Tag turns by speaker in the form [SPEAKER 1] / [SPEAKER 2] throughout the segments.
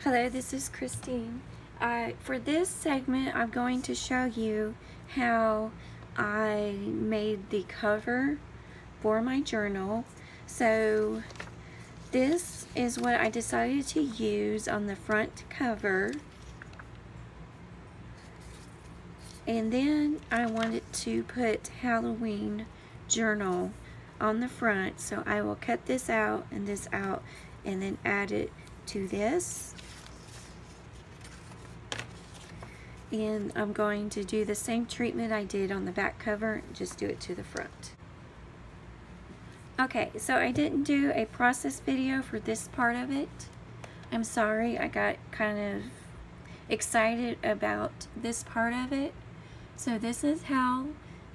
[SPEAKER 1] Hello, this is Christine. For this segment, I'm going to show you how I made the cover for my journal. So this is what I decided to use on the front cover. And then I wanted to put Halloween journal on the front, so I will cut this out and this out and then add it to this. And I'm going to do the same treatment I did on the back cover, just do it to the front. Okay, so I didn't do a process video for this part of it. I'm sorry, I got kind of excited about this part of it. So this is how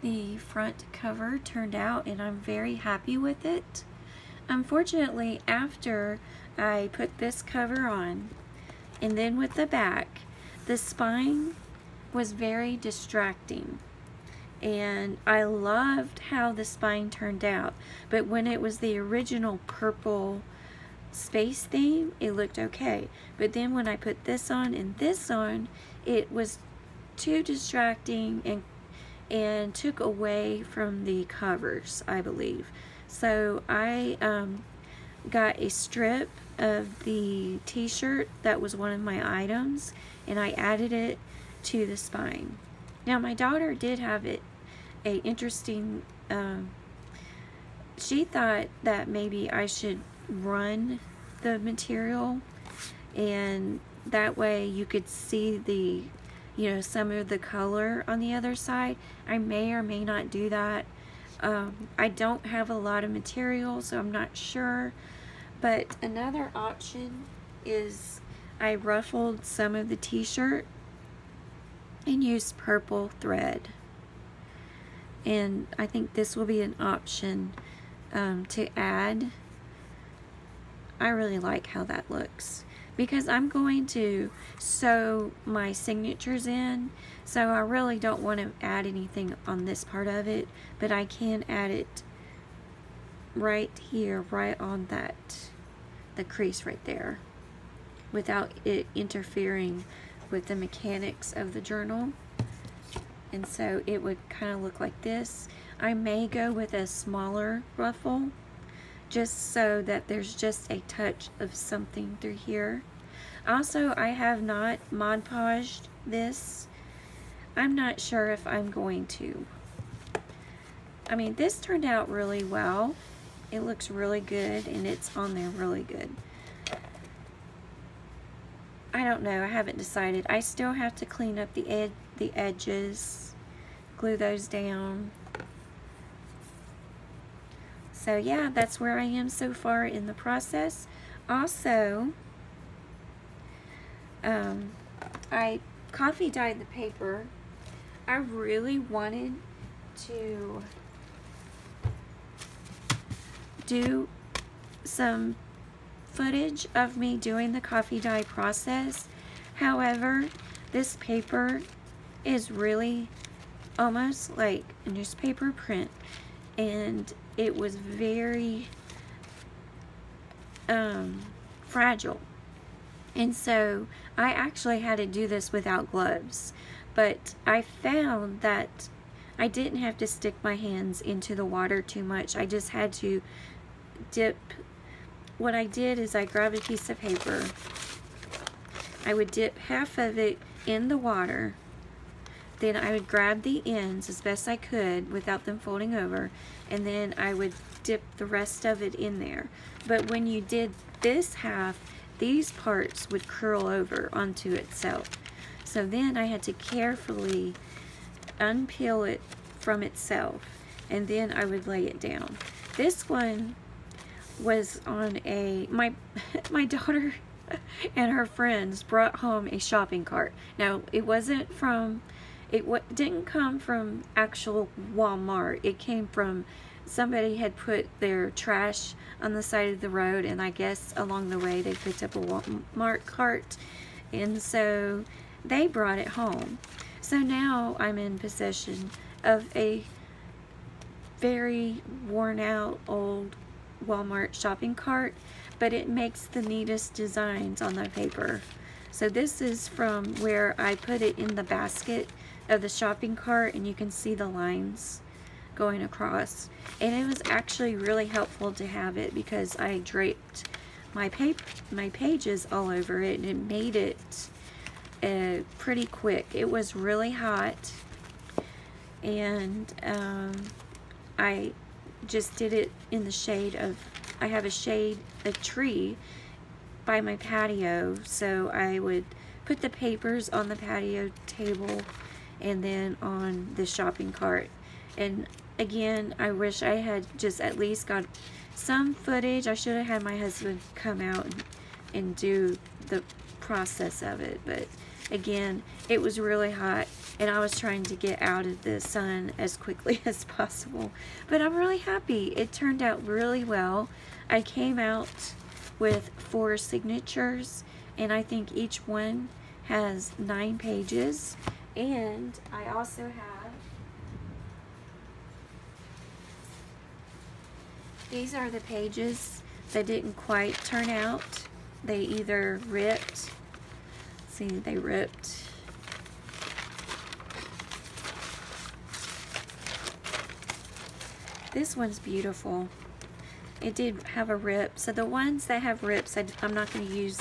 [SPEAKER 1] the front cover turned out, and I'm very happy with it. Unfortunately, after I put this cover on, and then with the back, the spine was very distracting. And I loved how the spine turned out, but when it was the original purple space theme, it looked okay. But then when I put this on and this on, it was too distracting and took away from the covers, I believe. So I got a strip of the t-shirt that was one of my items, and I added it to the spine. Now my daughter did have it a interesting, she thought that maybe I should run the material, and that way you could see the, you know, some of the color on the other side. I may or may not do that. I don't have a lot of material, so I'm not sure. But another option is I ruffled some of the t-shirt and used purple thread. And I think this will be an option to add. I really like how that looks, because I'm going to sew my signatures in, so I really don't want to add anything on this part of it, but I can add it right here, right on that, the crease right there, without it interfering with the mechanics of the journal. And so it would kind of look like this. I may go with a smaller ruffle, just so that there's just a touch of something through here. Also, I have not Mod Podged this. I'm not sure if I'm going to. I mean, this turned out really well. It looks really good, and it's on there really good. I don't know, I haven't decided. I still have to clean up the edges, glue those down. So yeah, that's where I am so far in the process. Also, I coffee dyed the paper. I really wanted to do some footage of me doing the coffee dye process. However, this paper is really almost like a newspaper print, and it was very fragile, and so I actually had to do this without gloves. But I found that I didn't have to stick my hands into the water too much. I just had to dip. What I did is I grabbed a piece of paper, I would dip half of it in the water, then I would grab the ends as best I could without them folding over, and then I would dip the rest of it in there. But when you did this half, these parts would curl over onto itself. So then I had to carefully unpeel it from itself, and then I would lay it down. This one was on a, my daughter and her friends brought home a shopping cart. Now, it wasn't from, didn't come from actual Walmart. It came from, somebody had put their trash on the side of the road, and I guess along the way they picked up a Walmart cart, and so they brought it home. So now I'm in possession of a very worn out old Walmart shopping cart, but it makes the neatest designs on the paper. So this is from where I put it in the basket of the shopping cart, and you can see the lines going across. And it was actually really helpful to have it because I draped my pages all over it, and it made it pretty quick. It was really hot, and I just did it in the shade of, I have a tree by my patio, so I would put the papers on the patio table and then on the shopping cart. And again, I wish I had just at least got some footage. I should have had my husband come out and do the process of it, but again, it was really hot and I was trying to get out of the sun as quickly as possible. But I'm really happy. It turned out really well. I came out with 4 signatures, and I think each one has 9 pages. And I also have, these are the pages that didn't quite turn out. They either ripped, see, they ripped. This one's beautiful. It did have a rip. So the ones that have rips, I'm not going to use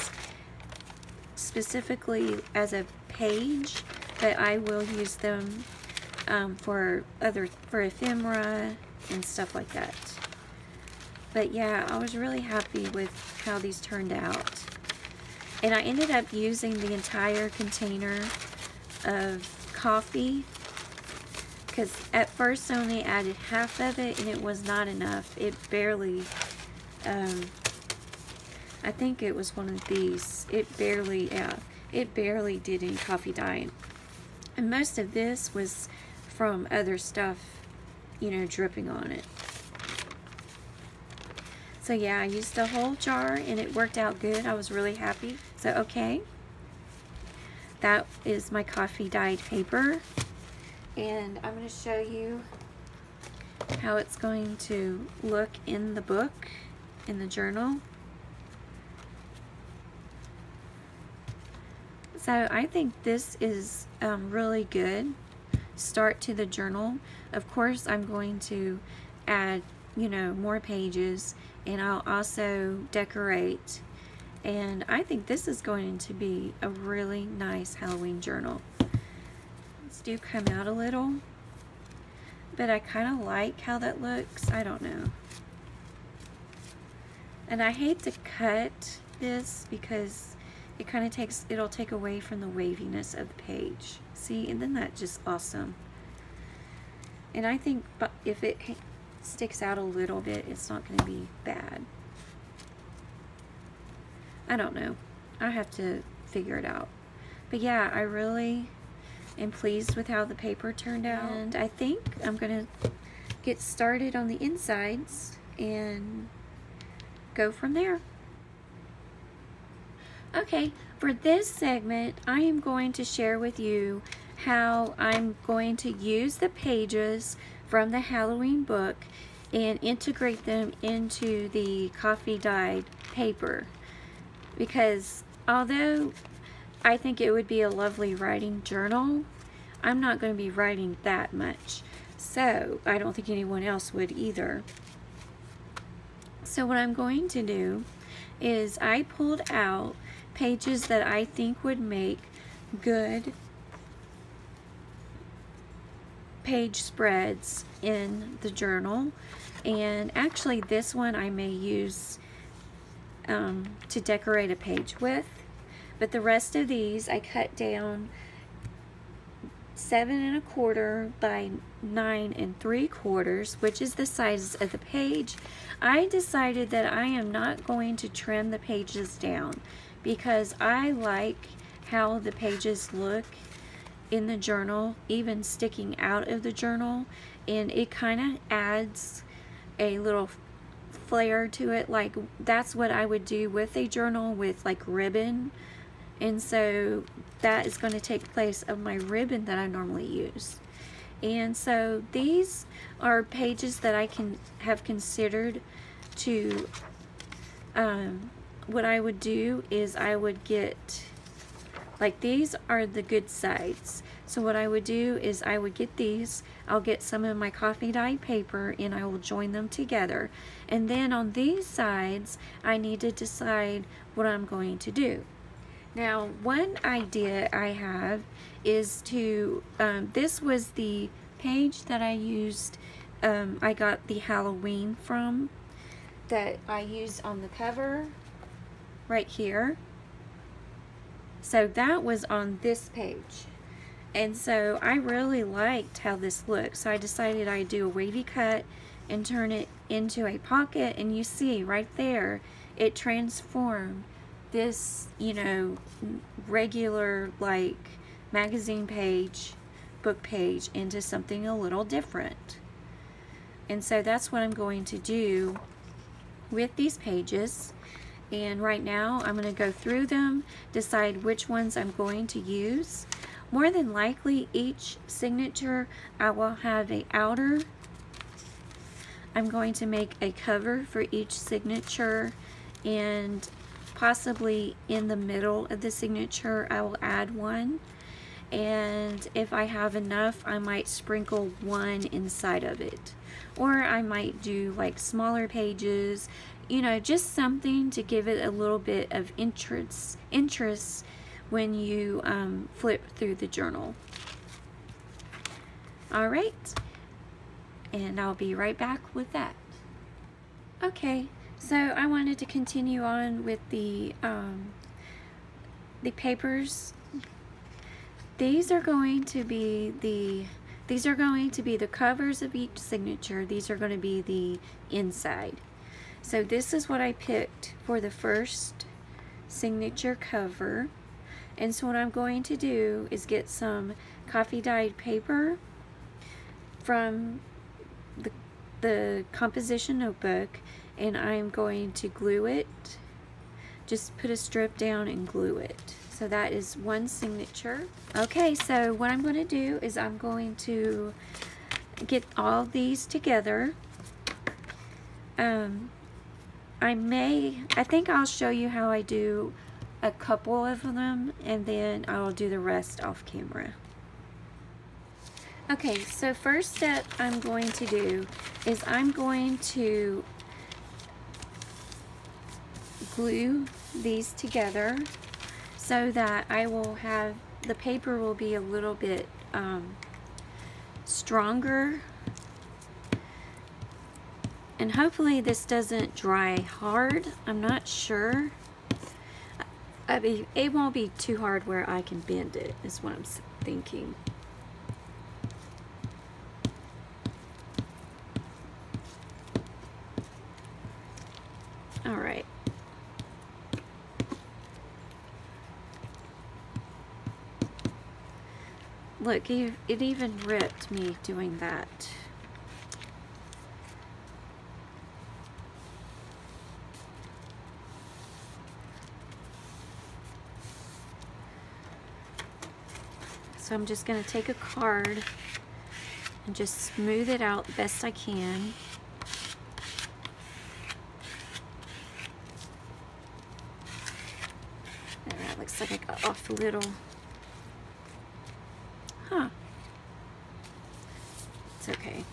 [SPEAKER 1] specifically as a page, but I will use them for ephemera and stuff like that. But yeah, I was really happy with how these turned out. And I ended up using the entire container of coffee, because at first I only added half of it and it was not enough. It barely, I think it was one of these. It barely did any coffee dye. And most of this was from other stuff, you know, dripping on it. So yeah, I used the whole jar and it worked out good. I was really happy. So okay, that is my coffee dyed paper. And I'm going to show you how it's going to look in the book, in the journal. So I think this is really good start to the journal. Of course, I'm going to add, you know, more pages, and I'll also decorate. And I think this is going to be a really nice Halloween journal. Do come out a little, but I kind of like how that looks. I don't know. And I hate to cut this because it kind of it'll take away from the waviness of the page. See, and then that's just awesome. And I think if it sticks out a little bit, it's not going to be bad. I don't know. I have to figure it out. But yeah, I really am pleased with how the paper turned out. And I think I'm going to get started on the insides and go from there. Okay, for this segment, I am going to share with you how I'm going to use the pages from the Halloween book and integrate them into the coffee dyed paper. Because although I think it would be a lovely writing journal, I'm not going to be writing that much. So I don't think anyone else would either. So what I'm going to do is I pulled out pages that I think would make good page spreads in the journal. And actually this one I may use to decorate a page with. But the rest of these I cut down 7 1/4 by 9 3/4, which is the size of the page. I decided that I am not going to trim the pages down because I like how the pages look in the journal, even sticking out of the journal, and it kind of adds a little flair to it. Like that's what I would do with a journal, with like ribbon. And so that is going to take place of my ribbon that I normally use. And so these are pages that I can have considered to, what I would do is I would get Like these are the good sides. So what I would do is I would get these, I'll get some of my coffee dyed paper and I will join them together. And then on these sides, I need to decide what I'm going to do. Now, one idea I have is to, this was the page that I used, I got the Halloween from, that I used on the cover right here. So that was on this page. And so I really liked how this looked. So I decided I'd do a wavy cut and turn it into a pocket. And you see right there, it transformed this, you know, regular like magazine page, book page, into something a little different. And so that's what I'm going to do with these pages. And right now I'm going to go through them, decide which ones I'm going to use. More than likely each signature I will have an outer. I'm going to make a cover for each signature, and possibly in the middle of the signature I will add one. And if I have enough, I might sprinkle one inside of it. Or I might do like smaller pages, you know, just something to give it a little bit of interest when you flip through the journal. Alright, and I'll be right back with that. Okay, so I wanted to continue on with the papers. These are going to be the covers of each signature. These are going to be the inside. So this is what I picked for the first signature cover. And so what I'm going to do is get some coffee dyed paper from the composition notebook, and I'm going to glue it. Just put a strip down and glue it. So that is one signature. Okay, so what I'm going to do is I'm going to get all these together. I think I'll show you how I do a couple of them, and then I'll do the rest off camera. Okay, so first step I'm going to do is I'm going to glue these together so that I will have, the paper will be a little bit stronger. And hopefully this doesn't dry hard. I'm not sure. I mean, it won't be too hard where I can bend it, is what I'm thinking. All right. Look, it even ripped me doing that. So I'm just going to take a card and just smooth it out the best I can. There, that looks like I got off a little. Huh. It's okay.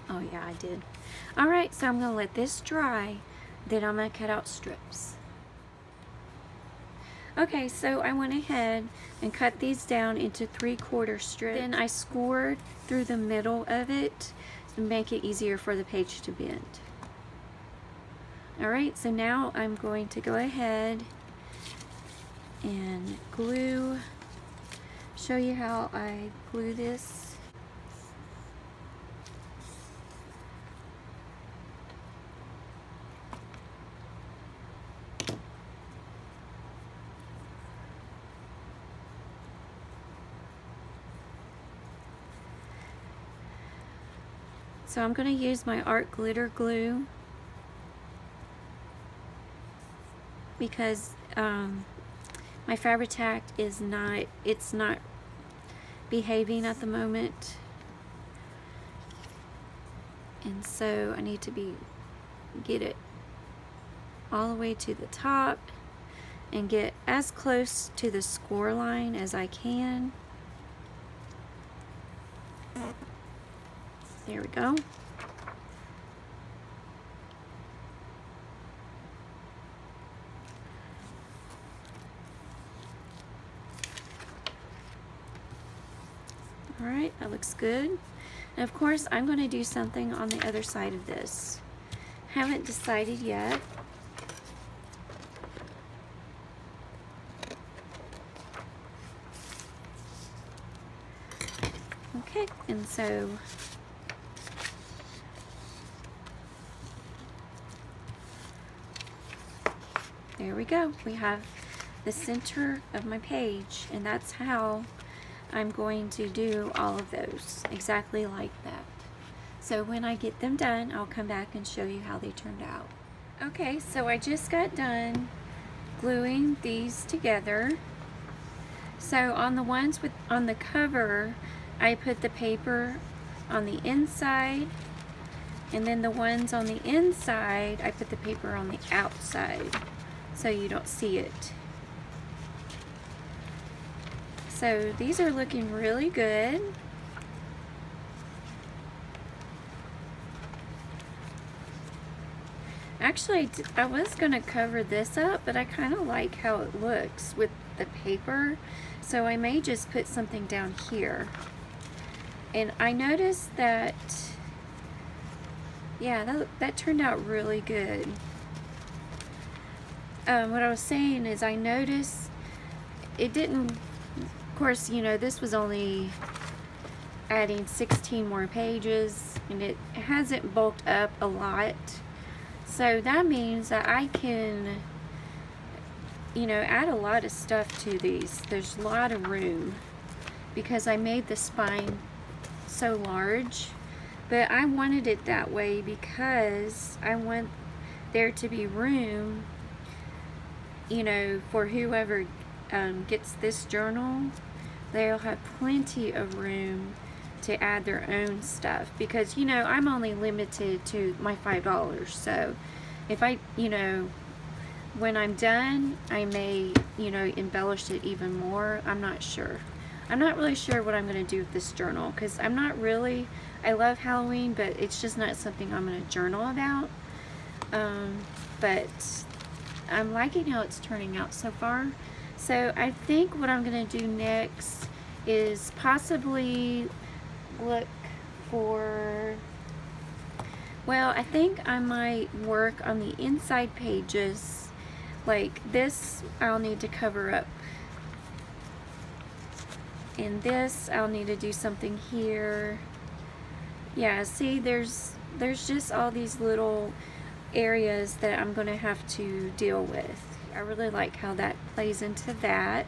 [SPEAKER 1] Oh yeah, I did. Alright, so I'm going to let this dry, then I'm going to cut out strips. Okay, so I went ahead and cut these down into 3/4 strips. Then I scored through the middle of it to make it easier for the page to bend. Alright, so now I'm going to go ahead and glue, show you how I glue this. So I'm going to use my art glitter glue because my Fabri-Tac is not, behaving at the moment. And so I need to get it all the way to the top and get as close to the score line as I can. There we go. Alright, that looks good. And of course, I'm going to do something on the other side of this. Haven't decided yet. Okay, and so there we go. We have the center of my page, and that's how I'm going to do all of those, exactly like that. So when I get them done, I'll come back and show you how they turned out. Okay, so I just got done gluing these together. So on the ones on the cover, I put the paper on the inside, and then the ones on the inside, I put the paper on the outside so you don't see it. So these are looking really good. Actually, I was going to cover this up, but I kind of like how it looks with the paper, so I may just put something down here. And I noticed that, yeah, that turned out really good. What I was saying is I noticed it didn't, of course, you know, this was only adding 16 more pages, and it hasn't bulked up a lot. So that means that I can, you know, add a lot of stuff to these. There's a lot of room because I made the spine so large, but I wanted it that way because I want there to be room, you know, for whoever gets this journal. They'll have plenty of room to add their own stuff, because, you know, I'm only limited to my $5. So if I, you know, when I'm done, I may, you know, embellish it even more. I'm not sure. I'm not really sure what I'm going to do with this journal, because I'm not really, I love Halloween, but it's just not something I'm going to journal about. But I'm liking how it's turning out so far. So I think what I'm going to do next is possibly look for, well, I think I might work on the inside pages. Like this, I'll need to cover up. And this, I'll need to do something here. Yeah, see, there's just all these little areas that I'm going to have to deal with. I really like how that plays into that.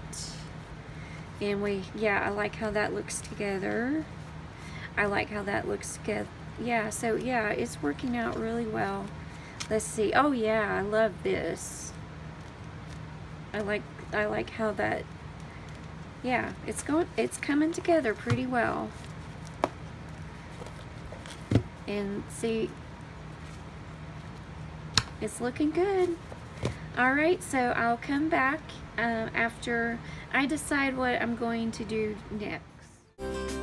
[SPEAKER 1] And yeah, I like how that looks together. I like how that looks together. Yeah, so yeah, it's working out really well. Let's see. Oh yeah, I love this. I like how that, yeah, it's coming together pretty well. And see, it's looking good. Alright, so I'll come back after I decide what I'm going to do next.